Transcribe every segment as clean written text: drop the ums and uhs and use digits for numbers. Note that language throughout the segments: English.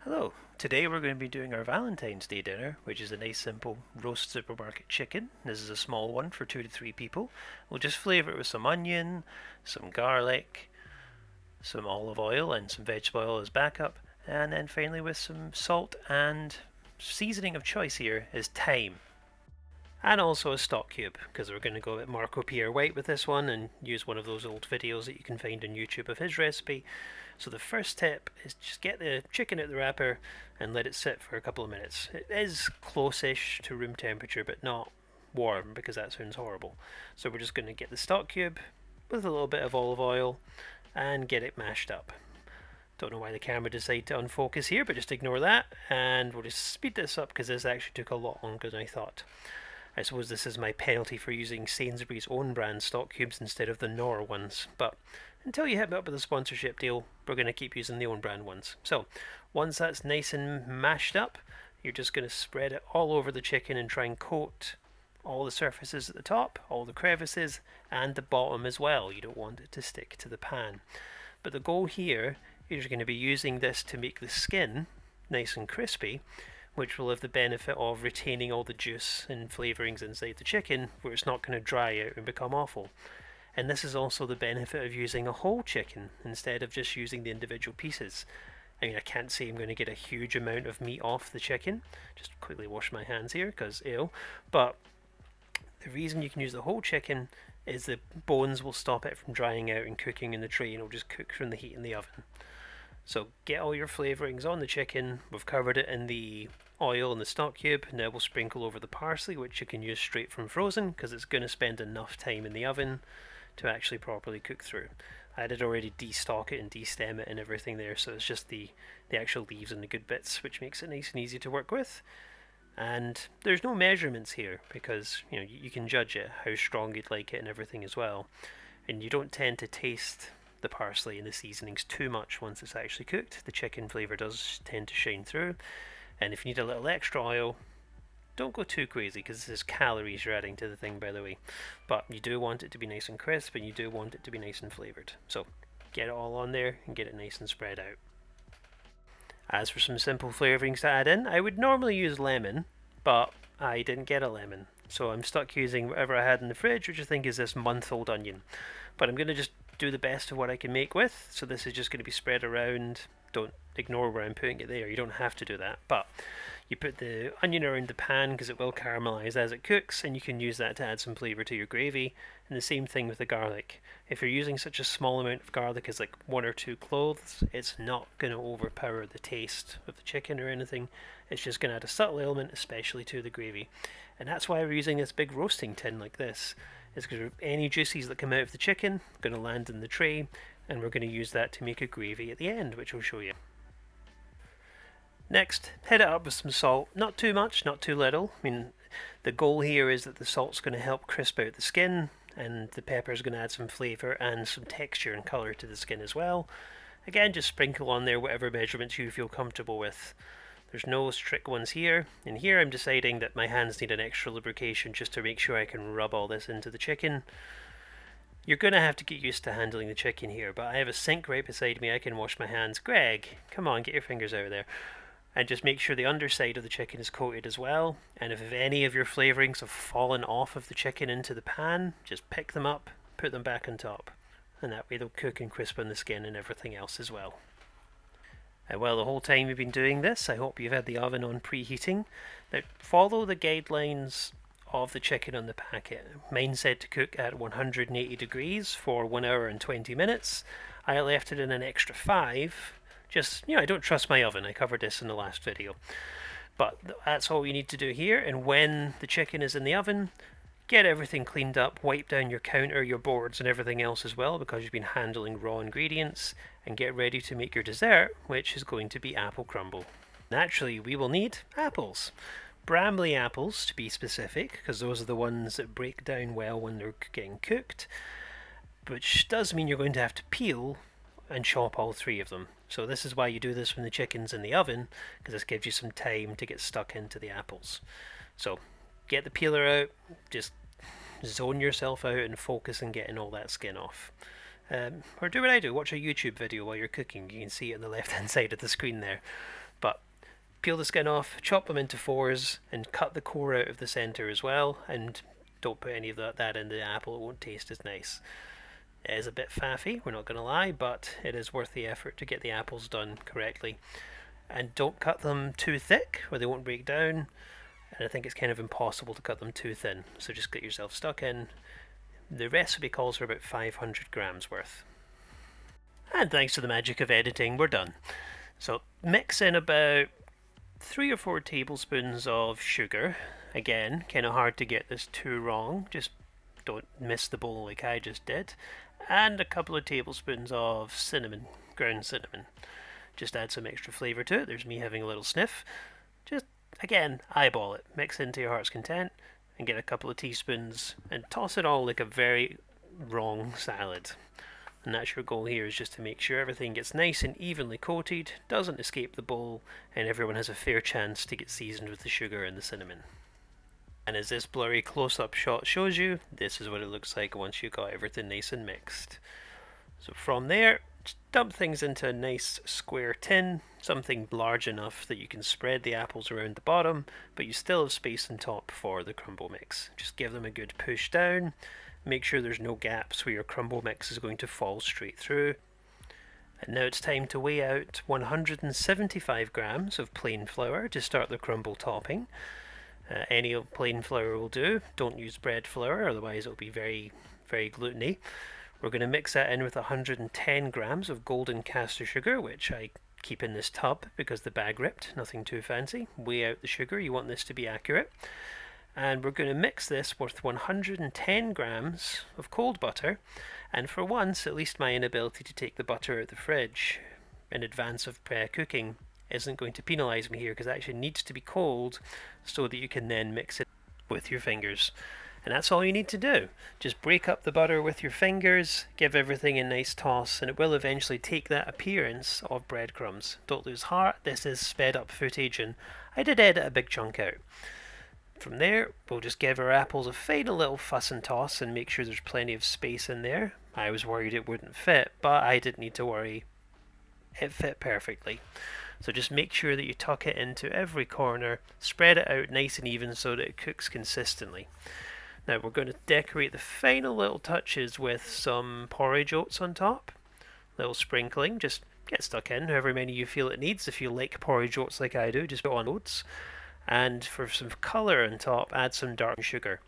Hello, today we're going to be doing our Valentine's Day dinner, which is a nice simple roast supermarket chicken. This is a small one for 2 to 3 people. We'll just flavour it with some onion, some garlic, some olive oil and some vegetable oil as backup, and then finally with some salt and seasoning of choice here is thyme. And also a stock cube, because we're going to go a bit Marco Pierre White with this one and use one of those old videos that you can find on YouTube of his recipe. So the first tip is just get the chicken out the wrapper and let it sit for a couple of minutes. It is close-ish to room temperature, but not warm, because that sounds horrible. So we're just going to get the stock cube with a little bit of olive oil and get it mashed up. Don't know why the camera decided to unfocus here, but just ignore that, and we'll just speed this up because this actually took a lot longer than I thought. I suppose this is my penalty for using Sainsbury's own brand stock cubes instead of the Knorr ones, but until you hit me up with a sponsorship deal, we're going to keep using the own brand ones. So, once that's nice and mashed up, you're just going to spread it all over the chicken and try and coat all the surfaces at the top, all the crevices, and the bottom as well. You don't want it to stick to the pan. But the goal here is you're going to be using this to make the skin nice and crispy, which will have the benefit of retaining all the juice and flavourings inside the chicken, where it's not going to dry out and become awful. And this is also the benefit of using a whole chicken instead of just using the individual pieces. I mean, I can't say I'm going to get a huge amount of meat off the chicken. Just quickly wash my hands here because ew. But the reason you can use the whole chicken is the bones will stop it from drying out and cooking in the tray, and it'll just cook from the heat in the oven. So get all your flavourings on the chicken. We've covered it in the oil in the stock cube. Now we'll sprinkle over the parsley, which you can use straight from frozen because it's going to spend enough time in the oven to actually properly cook through. I did already destock it and destem it and everything there, so it's just the actual leaves and the good bits, which makes it nice and easy to work with. And there's no measurements here because you can judge it how strong you'd like it and everything as well. And you don't tend to taste the parsley and the seasonings too much once it's actually cooked. The chicken flavour does tend to shine through, and if you need a little extra oil, don't go too crazy because this is calories you're adding to the thing, by the way. But you do want it to be nice and crisp, and you do want it to be nice and flavoured. So get it all on there and get it nice and spread out. As for some simple flavourings to add in, I would normally use lemon, but I didn't get a lemon, so I'm stuck using whatever I had in the fridge, which I think is this month-old onion. But I'm going to just do the best of what I can make with, so this is just going to be spread around. Don't ignore where I'm putting it there, you don't have to do that, but you put the onion around the pan because it will caramelise as it cooks, and you can use that to add some flavour to your gravy. And the same thing with the garlic. If you're using such a small amount of garlic as like 1 or 2 cloves, it's not going to overpower the taste of the chicken or anything. It's just going to add a subtle element, especially to the gravy. And that's why we're using this big roasting tin like this, is because any juices that come out of the chicken are going to land in the tray, and we're going to use that to make a gravy at the end, which I'll show you. Next, head it up with some salt. Not too much, not too little. I mean, the goal here is that the salt's going to help crisp out the skin, and the pepper is going to add some flavour and some texture and colour to the skin as well. Again, just sprinkle on there whatever measurements you feel comfortable with. There's no strict ones here. And here I'm deciding that my hands need an extra lubrication just to make sure I can rub all this into the chicken. You're going to have to get used to handling the chicken here, but I have a sink right beside me. I can wash my hands. Greg, come on, get your fingers out of there. And just make sure the underside of the chicken is coated as well. And if any of your flavourings have fallen off of the chicken into the pan, just pick them up, put them back on top. And that way they'll cook and crisp on the skin and everything else as well. And well, the whole time you've been doing this, I hope you've had the oven on preheating. Now, follow the guidelines of the chicken on the packet. Mine said to cook at 180 degrees for 1 hour and 20 minutes. I left it in an extra 5. Just, I don't trust my oven. I covered this in the last video. But that's all you need to do here. And when the chicken is in the oven, get everything cleaned up, wipe down your counter, your boards and everything else as well, because you've been handling raw ingredients, and get ready to make your dessert, which is going to be apple crumble. Naturally, we will need apples. Bramley apples, to be specific, because those are the ones that break down well when they're getting cooked, which does mean you're going to have to peel and chop all 3 of them. So this is why you do this when the chicken's in the oven, because this gives you some time to get stuck into the apples. So get the peeler out, just zone yourself out and focus on getting all that skin off. Or do what I do, watch a YouTube video while you're cooking. You can see it on the left hand side of the screen there. But peel the skin off, chop them into fours, and cut the core out of the centre as well, and don't put any of that in the apple, it won't taste as nice. It is a bit faffy, we're not going to lie, but it is worth the effort to get the apples done correctly. And don't cut them too thick or they won't break down, and I think it's kind of impossible to cut them too thin, so just get yourself stuck in. The recipe calls for about 500 grams worth. And thanks to the magic of editing, we're done. So mix in about 3 or 4 tablespoons of sugar. Again, kind of hard to get this too wrong, just don't miss the bowl like I just did. And a couple of tablespoons of cinnamon, ground cinnamon. Just add some extra flavour to it. There's me having a little sniff. Just, again, eyeball it. Mix into your heart's content and get a couple of teaspoons and toss it all like a very wrong salad. And that's your goal here, is just to make sure everything gets nice and evenly coated, doesn't escape the bowl, and everyone has a fair chance to get seasoned with the sugar and the cinnamon. And as this blurry close-up shot shows you, this is what it looks like once you've got everything nice and mixed. So from there, just dump things into a nice square tin, something large enough that you can spread the apples around the bottom, but you still have space on top for the crumble mix. Just give them a good push down. Make sure there's no gaps where your crumble mix is going to fall straight through. And now it's time to weigh out 175 grams of plain flour to start the crumble topping. Any plain flour will do. Don't use bread flour, otherwise it'll be very, very gluteny. We're going to mix that in with 110 grams of golden caster sugar, which I keep in this tub because the bag ripped, nothing too fancy. Weigh out the sugar, you want this to be accurate. And we're going to mix this with 110 grams of cold butter, and for once, at least my inability to take the butter out of the fridge in advance of cooking isn't going to penalise me here, because it actually needs to be cold so that you can then mix it with your fingers. And that's all you need to do. Just break up the butter with your fingers, give everything a nice toss, and it will eventually take that appearance of breadcrumbs. Don't lose heart, this is sped up footage and I did edit a big chunk out. From there, we'll just give our apples a final little fuss and toss and make sure there's plenty of space in there. I was worried it wouldn't fit, but I didn't need to worry. It fit perfectly. So just make sure that you tuck it into every corner, spread it out nice and even so that it cooks consistently. Now we're going to decorate the final little touches with some porridge oats on top. Little sprinkling, just get stuck in however many you feel it needs. If you like porridge oats like I do, just put on oats. And for some colour on top, add some dark sugar.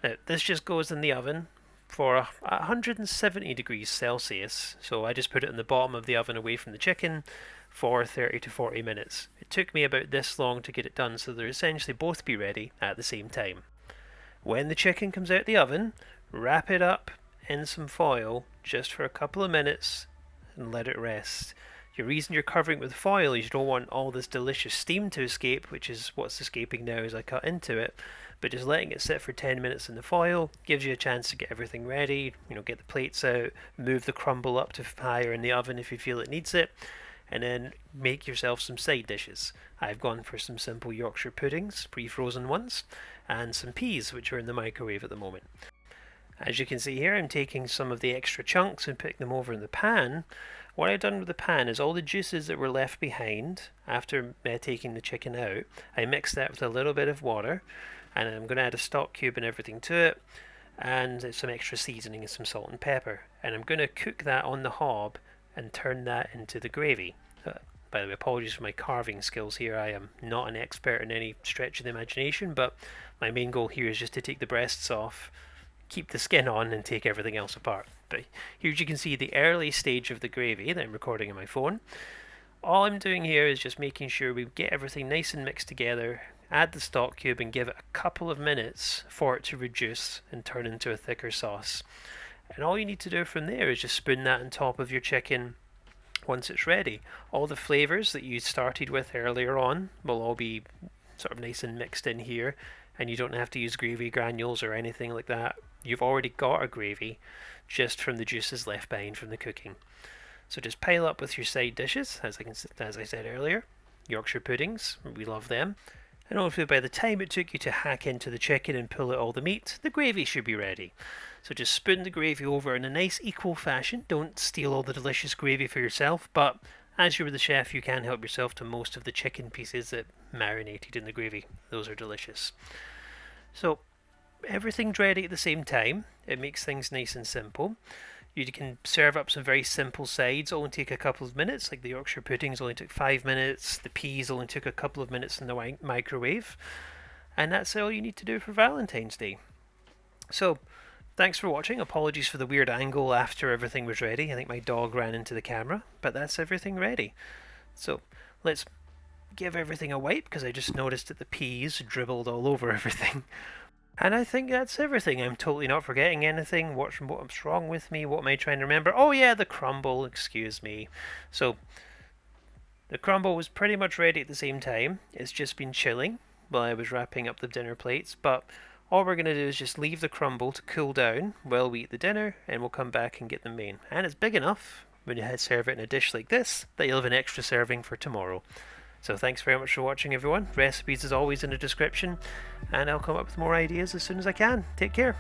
Now this just goes in the oven for 170 degrees Celsius, so I just put it in the bottom of the oven away from the chicken for 30 to 40 minutes. It took me about this long to get it done, so they'll essentially both be ready at the same time. When the chicken comes out the oven, wrap it up in some foil just for a couple of minutes and let it rest. The reason you're covering it with foil is you don't want all this delicious steam to escape, which is what's escaping now as I cut into it. But just letting it sit for 10 minutes in the foil gives you a chance to get everything ready, get the plates out, move the crumble up to higher in the oven if you feel it needs it, and then make yourself some side dishes. I've gone for some simple Yorkshire puddings, pre-frozen ones, and some peas, which are in the microwave at the moment. As you can see here, I'm taking some of the extra chunks and putting them over in the pan. What I've done with the pan is all the juices that were left behind after taking the chicken out, I mixed that with a little bit of water, and I'm going to add a stock cube and everything to it, and some extra seasoning and some salt and pepper. And I'm going to cook that on the hob and turn that into the gravy. By the way, apologies for my carving skills here. I am not an expert in any stretch of the imagination, but my main goal here is just to take the breasts off, keep the skin on, and take everything else apart. But here you can see the early stage of the gravy that I'm recording on my phone. All I'm doing here is just making sure we get everything nice and mixed together, add the stock cube and give it a couple of minutes for it to reduce and turn into a thicker sauce. And all you need to do from there is just spoon that on top of your chicken once it's ready. All the flavours that you started with earlier on will all be sort of nice and mixed in here, and you don't have to use gravy granules or anything like that. You've already got a gravy just from the juices left behind from the cooking. So just pile up with your side dishes, as I said earlier. Yorkshire puddings, we love them. And hopefully by the time it took you to hack into the chicken and pull out all the meat, the gravy should be ready. So just spoon the gravy over in a nice equal fashion. Don't steal all the delicious gravy for yourself, but as you were the chef, you can help yourself to most of the chicken pieces that marinated in the gravy. Those are delicious. So everything's ready at the same time. It makes things nice and simple. You can serve up some very simple sides, only take a couple of minutes, like the Yorkshire puddings only took 5 minutes, the peas only took a couple of minutes in the microwave, and that's all you need to do for Valentine's Day. So, thanks for watching. Apologies for the weird angle after everything was ready. I think my dog ran into the camera, but that's everything ready. So, let's give everything a wipe, because I just noticed that the peas dribbled all over everything. And I think that's everything. I'm totally not forgetting anything. What's wrong with me? What am I trying to remember? Oh yeah, the crumble, excuse me. So, the crumble was pretty much ready at the same time. It's just been chilling while I was wrapping up the dinner plates, but all we're going to do is just leave the crumble to cool down while we eat the dinner, and we'll come back and get the main. And it's big enough, when you serve it in a dish like this, that you'll have an extra serving for tomorrow. So thanks very much for watching, everyone. Recipes as always in the description, and I'll come up with more ideas as soon as I can. Take care.